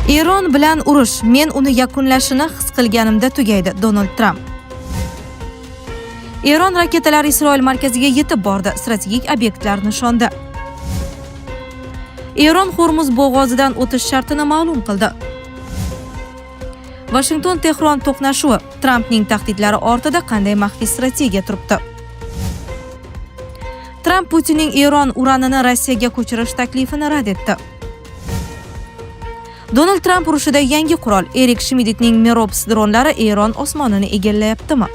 Eron bilan urush, men uni yakunlashini his qilganimda tugaydi. Donald Trump. Eron raketalari Isroil markaziga yetib bordi, strategik obyektlar nishonda. Eron Hormuz bo'g'ozidan o'tish shartini ma'lum qildi. Washington-Tehron to'qnashuvi, Trampning tahdidlari ortida qanday maxfiy strategiya turibdi? Tramp Putinning Eron uranini Rossiyaga ko'chirish taklifini rad etdi. Donald Trump urushida yangi qurol, Erik Schmidtning Merops dronlari Eron osmonini egallayaptimi?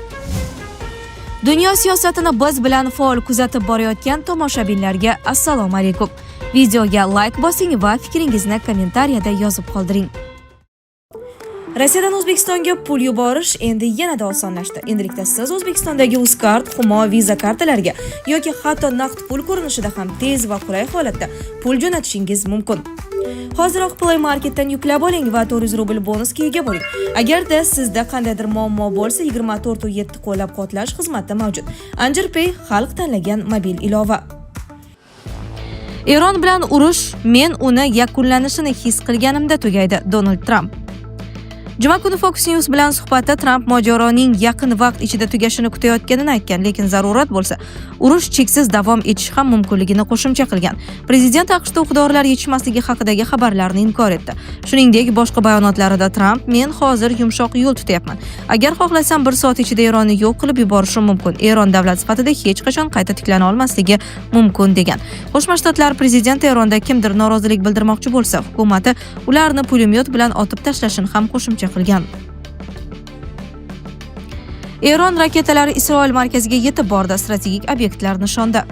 Dunyo siyosatini biz bilan faol kuzatib borayotgan tomoshabinlarga assalomu alaykum. Videoga like bosing va fikringizni kommentariyada yozib qoldiring. Rossiyadan O'zbekistonga pul yuborish endi yanada osonlashdi. Endilikda siz O'zbekistondagi Uzcard, Humo, Visa kartalariga yoki hatto naqd pul ko'rinishida ham tez va qulay holatda pul jo'natishingiz mumkin. Hoziroq Play Marketdan yuklab oling va 400 rubl bonusga ega bo'ling. Agarda sizda qandaydir muammo bo'lsa, 24/7 qo'llab-quvvatlash xizmati mavjud. Anjir Pay xalq tanlagan mobil ilova. Eron bilan urush, men uni yakunlanishini his qilganimda tugaydi. Donald Trump. Juma kuni Fox News bilan suhbatda Trump mojaroning yaqin vaqt ichida tugashini kutayotganini aytgan, lekin zarurat bo'lsa, urush cheksiz davom etishi ham mumkinligini qo'shimcha qilgan. Prezident AQShda o'q-dorilar yetishmasligi haqidagi xabarlarni inkor etdi. Shuningdek, boshqa bayonotlarida Trump men hozir yumshoq yo'l tutyapman. Agar xohlasam 1 soat ichida Eronni yo'q qilib yuborishim mumkin. Eron davlat sifatida hech qachon qayta tiklana olmasligi mumkin degan. Qo'shma Shtatlar prezidenti Eronda kimdir norozilik bildirmoqchi bo'lsa, hukumati ularni pulemyot bilan otib tashlashini ham qo'shimcha qilgan. Eron raketalari Isroil markaziga yetib bordi, strategik obyektlar nishonda.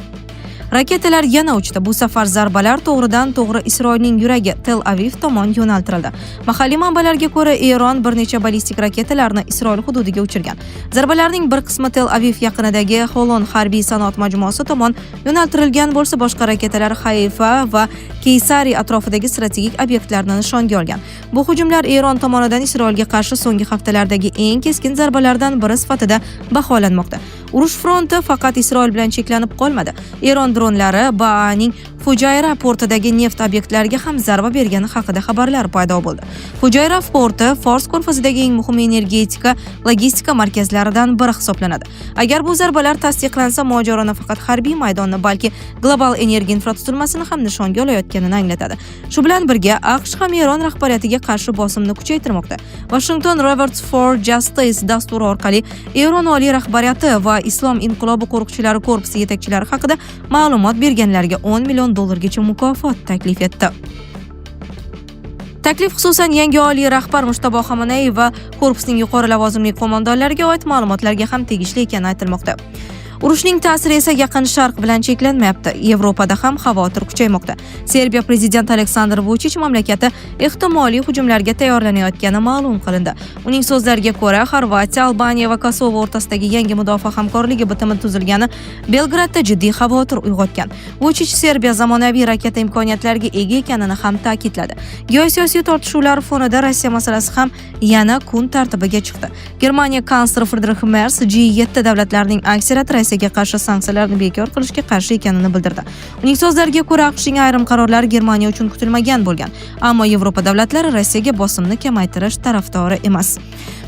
Raketalar yana uchdi. Bu safar zarbalar to'g'ridan-to'g'ri Isroilning yuragi Tel Aviv tomon yo'naltirildi. Mahalliy manbalarga ko'ra, Eron bir necha ballistik raketalarni Isroil hududiga uchirgan. Zarbalarning bir qismi Tel Aviv yaqinidagi Holon harbiy sanoat majmuasi tomon yo'naltirilgan bo'lsa, boshqa raketalar Hayfa va Keysari atrofidagi strategik obyektlarni nishonga olgan. Bu hujumlar Eron tomonidan Isroilga qarshi so'nggi haftalardagi eng keskin zarbalardan biri sifatida baholanmoqda. Urush fronti faqat Isroil bilan cheklanib qolmadi. Eron dronlari Ba'aning Fujayra portidagi neft obyektlariga ham zarba bergani haqida xabarlar paydo bo'ldi. Fujayra porti Fors ko'rfazidagi eng muhim energetika, logistika markazlaridan biri hisoblanadi. Agar bu zarbalar tasdiqlansa, mojaro faqat harbiy maydonni, balki global energiya infratuzilmasini ham nishonga olayotganini anglatadi. Shu bilan birga, AQSh ham Eron rahbariyatiga qarshi bosimni kuchaytirmoqda. Washington Roberts for Justice dasturi orqali Eron oliy rahbariyati va Islom inqilobi qo'riqchilari korpusi yetakchilari haqida ma'lumot berganlarga $10 million mukofot taklif etdi. Taklif xususan yangi oliy rahbar Mushtabo Xamenei va korpusning yuqori lavozimli qo'mondonlariga oid ma'lumotlarga ham tegishli ekani aytilmoqda. Urushning ta'siri esa Yaqin Sharq bilan cheklanmayapti. Yevropada ham xavotir kuchaymoqda. Serbiya prezidenti Aleksandr Vuchich mamlakati ehtimoliy hujumlarga tayyorlanayotgani ma'lum qilindi. Uning so'zlariga ko'ra, Xorvatiya, Albaniya va Kosovo o'rtasidagi yangi mudofaa hamkorligi bitimi tuzilgani Belgradda jiddiy xavotir uyg'otgan. Vuchich Serbiya zamonaviy raketa imkoniyatlariga ega ekanini ham ta'kidladi. Geosiyosiy tortishuvlar fonida Rossiya masalasi ham yana kun tartibiga chiqdi. Germaniya kansleri Friedrich Merz G7 davlatlarining aksariyati Rossiyaga qarshi sanksiyalarni bekor qilishga qarshi ekanini bildirdi. Uning so'zlariga ko'ra, AQShning ayrim qarorlari Germaniya uchun kutilmagan bo'lgan, ammo Yevropa davlatlari Rossiyaga bosimni kamaytirish tarafdori emas.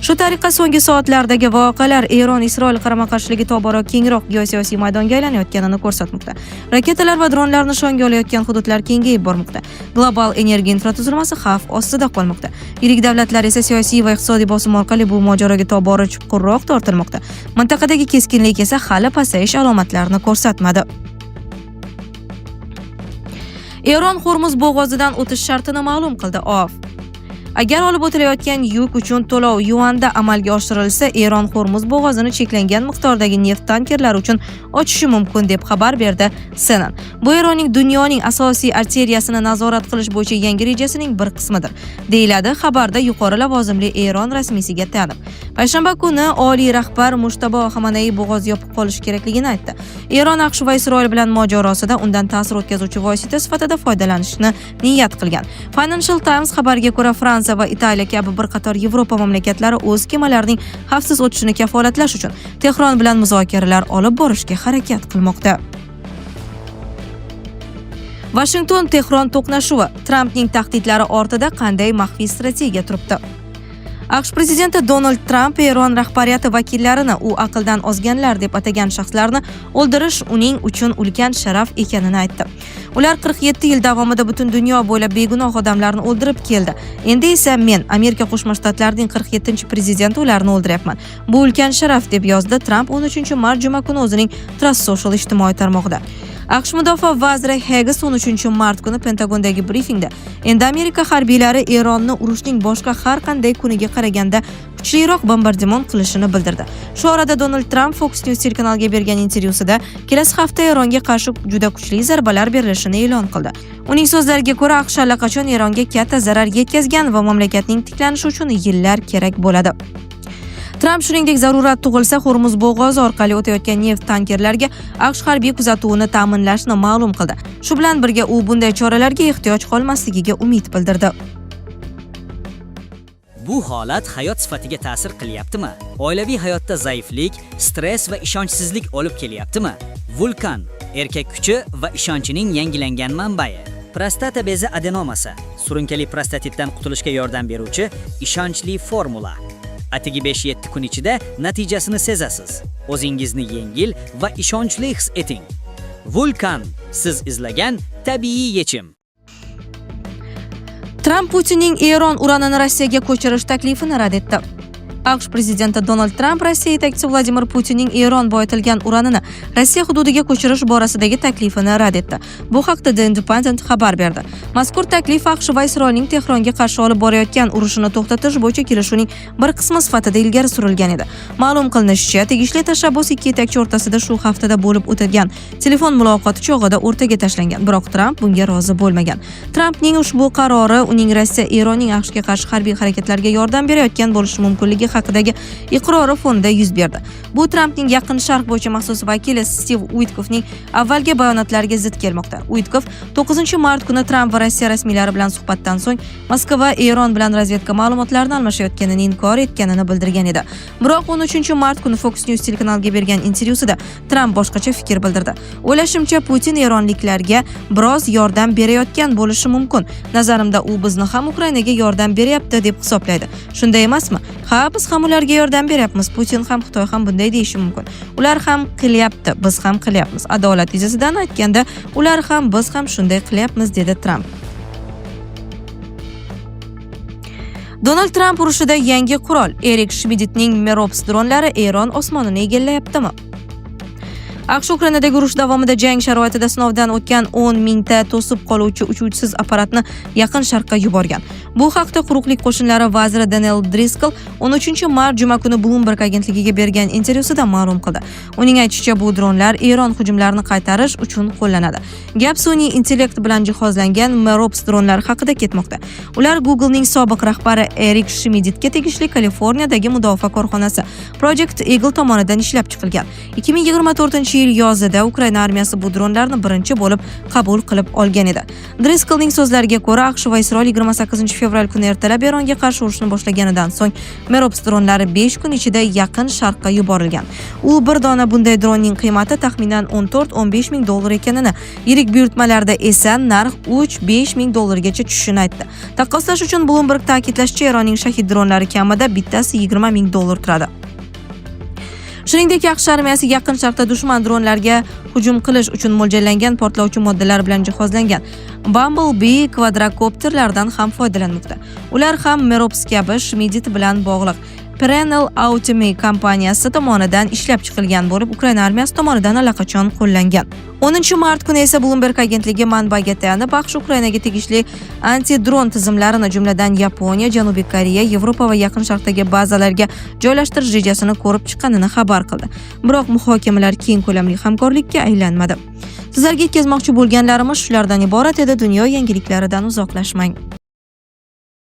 Shu tariqa so'nggi soatlardagi voqealar Eron-Isroil qarama-qarshiligi tobora kengroq geosiyosiy maydonga aylanayotganini ko'rsatmoqda. Raketalar va dronlar nishonga olayotgan hududlar kengayib bormoqda. Global energiya infratuzilmasi xavf ostida qolmoqda. Yirik davlatlar esa siyosiy va iqtisodiy bosim orqali bu mojaroga tobora chuqurroq tortilmoqda. Mintaqadagi keskinlik esa hali pasayish alomatlarini ko'rsatmadi. Eron Hormuz bo'g'ozidan o'tish shartini ma'lum qildi. Agar olib o'tilayotgan yuk uchun to'lov yuanda amalga oshirilsa, Eron Hormuz bo'g'ozini cheklangan miqdordagi neft tankerlari uchun ochishi mumkin deb xabar berdi CNN. Bu Eronning dunyoning asosiy arteriyasini nazorat qilish bo'yicha yangi rejasining bir qismidir, deyiladi xabarda yuqori lavozimli Eron rasmiysiga tayanib. Payshanba kuni oliy rahbar Mushtabo Xamenei bo'g'oz yopib qolishi kerakligini aytdi. Eron AQSh va Isroil bilan mojarosida undan ta'sir o'tkazuvchi vosita sifatida foydalanishni niyat qilgan. Financial Times xabariga ko'ra, Fransiya va Italiya kabi bir qator Yevropa mamlakatlari o'z kemalarining xavfsiz o'tishini kafolatlash uchun Tehron bilan muzokaralar olib borishga harakat qilmoqda. Washington-Tehron to'qnashuvi. Trampning tahdidlari ortida qanday maxfiy strategiya turibdi? AQSh prezidenti Donald Tramp Eron rahbariyati vakillarini u aqldan ozganlar deb atagan shaxslarni o'ldirish uning uchun ulkan sharaf ekanini aytdi. Ular 47 yil davomida butun dunyo bo'ylab begunoh odamlarni o'ldirib keldi. Endi esa men, Amerika Qo'shma Shtatlarining 47-prezidenti ularni o'ldiryapman. Bu ulkan sharaf deb yozdi Tramp 13-mart juma kuni o'zining Truth Social ijtimoiy tarmog'ida. AQSh mudofaa vaziri Heggs 13-mart kuni Pentagondagi brifingda endi Amerika harbiylari Eronni urushning boshqa har qanday kuniga qaraganda kuchliroq bombardimon qilishini bildirdi. Shu orada Donald Tramp Fox News telekanaliga bergan intervyusida kelasi hafta Eronga qarshi juda kuchli zarbalar berilishini e'lon qildi. Uning so'zlariga ko'ra, AQSh allaqachon Eronga katta zarar yetkazgan va mamlakatning tiklanishi uchun yillar kerak bo'ladi. Tramp shuningdek zarurat tug'ilsa Hormuz bo'g'ozi orqali o'tayotgan neft tankerlarga AQSh harbiy kuzatuvini ta'minlashni ma'lum qildi. Shu bilan birga u bunday choralarga ehtiyoj qolmasligiga umid bildirdi. Bu holat hayot sifatiga ta'sir qilyaptimi? Oilaviy hayotda zaiflik, stress va ishonchsizlik olib kelyaptimi? Vulkan erkak kuchi va ishonchining yangilangan manbai. Prostata bezi adenomasi surunkali prostatitdan qutulishga yordam beruvchi ishonchli formula. Atigi 5-7 kun ichida natijasini sezasiz. O'zingizni yengil va ishonchli his eting. Vulkan siz izlagan tabiiy yechim. Tramp Putinning Eron uranini Rossiyaga ko'chirish taklifini rad etdi. AQSh prezidenti Donald Tramp Rossiya yetakchisi Vladimir Putinning Eron boyitilgan uranini Rossiya hududiga ko'chirish borasidagi taklifini rad etdi. Bu haqda The Independent xabar berdi. Mazkur taklif AQSh va Isroilning Tehronga qarshi olib borayotgan urushini to'xtatish bo'yicha kelishuvning bir qismi sifatida ilgari surilgan edi. Ma'lum qilinishicha, tegishli tashabbus ikki yetakchi o'rtasida shu haftada bo'lib o'tgan telefon muloqoti chog'ida o'rtaga tashlangan, biroq Tramp bunga rozi bo'lmagan. Trampning ushbu qarori uning Rossiya Eronning AQShga qarshi harbiy harakatlarga yordam berayotgan bo'lishi mumkinligi haqidagi iqrori fonida yuz berdi. Bu Trampning Yaqin Sharq bo'yicha maxsus vakili Steve Witkoffning avvalgi bayonotlariga zid kelmoqda. Witkoff 9-mart kuni Tramp va Rossiya rasmiylari bilan suhbatdan so'ng Moskva Eron bilan razvedka ma'lumotlarini almashayotganini inkor etganini bildirgan edi. Biroq 13-mart kuni Fox News telekanaliga bergan intervyusida Tramp boshqacha fikr bildirdi. O'ylashimcha, Putin eronliklarga biroz yordam berayotgan bo'lishi mumkin. Nazarimda u bizni ham Ukrainaga yordam beryapti deb hisoblaydi. Shunday emasmi? Ha, biz ham ularga yordam beryapmiz. Putin ham Xitoy ham bunday deyishi mumkin. Ular ham qilyapti, biz ham qilyapmiz. Adolat yuzasidan aytganda, ular ham biz ham shunday qilyapmiz, dedi Tramp. Donald Tramp urushida yangi qurol. Erik Schmidtning Merops dronlari Eron osmonini egallayaptimi? AQSh Ukrainadagi urush davomida jang sharoitida sinovdan o'tgan 10 mingta to'sib qoluvchi uchuvchisiz apparatni Yaqin Sharqqa yuborgan. Bu haqda quruqlik qo'shinlari vaziri Daniel Driscoll 13-mart juma kuni Bloomberg agentligiga bergan intervyusida ma'lum qildi. Uning aytishicha, bu dronlar Eron hujumlarini qaytarish uchun qo'llanadi. Gap sun'iy intellekt bilan jihozlangan Merops dronlari haqida ketmoqda. Ular Googlening sobiq rahbari Erik Schmidtga tegishli Kaliforniyadagi mudofaa korxonasi Project Eagle tomonidan ishlab chiqilgan. 2024 yil yozida Ukraina armiyasi bu dronlarni birinchi bo'lib qabul qilib olgan edi. Driscollning so'zlariga ko'ra, AQSh va Isroil 28-fevral kuni ertalab Eronga qarshi urushni boshlaganidan so'ng Merops dronlari 5 kun ichida Yaqin Sharqqa yuborilgan. U bir dona bunday dronning qiymati taxminan 14-15 ming dollar ekanini, yirik buyurtmalarda esa narx 3-5 ming dollargacha tushishini aytdi. Taqqoslash uchun Bloomberg ta'kidlashicha, Eronning shahid dronlari kamida bittasi 20 ming dollar turadi. Shuningdek, AQSh armiyasi Yaqin Sharqda dushman dronlarga hujum qilish uchun mo'ljallangan portlovchi moddalar bilan jihozlangan Bumblebee kvadrokopterlardan ham foydalanmoqda. Ular ham Merops kabi Schmidt bilan bog'liq Perennial Automy kompaniyasi tomonidan ishlab chiqilgan bo'lib, Ukraina armiyasi tomonidan allaqachon qo'llangan. 10-mart kuni esa Bloomberg agentligi manbaga tayanib, AQSh Ukrainaga tegishli anti-dron tizimlarini, jumladan Yaponiya, Janubiy Koreya, Yevropa va Yaqin Sharqdagi bazalarga joylashtirish rejasini ko'rib chiqqanini xabar qildi. Biroq muhokamalar keng ko'lamli hamkorlikka aylanmadi. Sizlarga yetkazmoqchi bo'lganlarimiz shulardan iborat edi. Dunyo yangiliklaridan uzoqlashmang.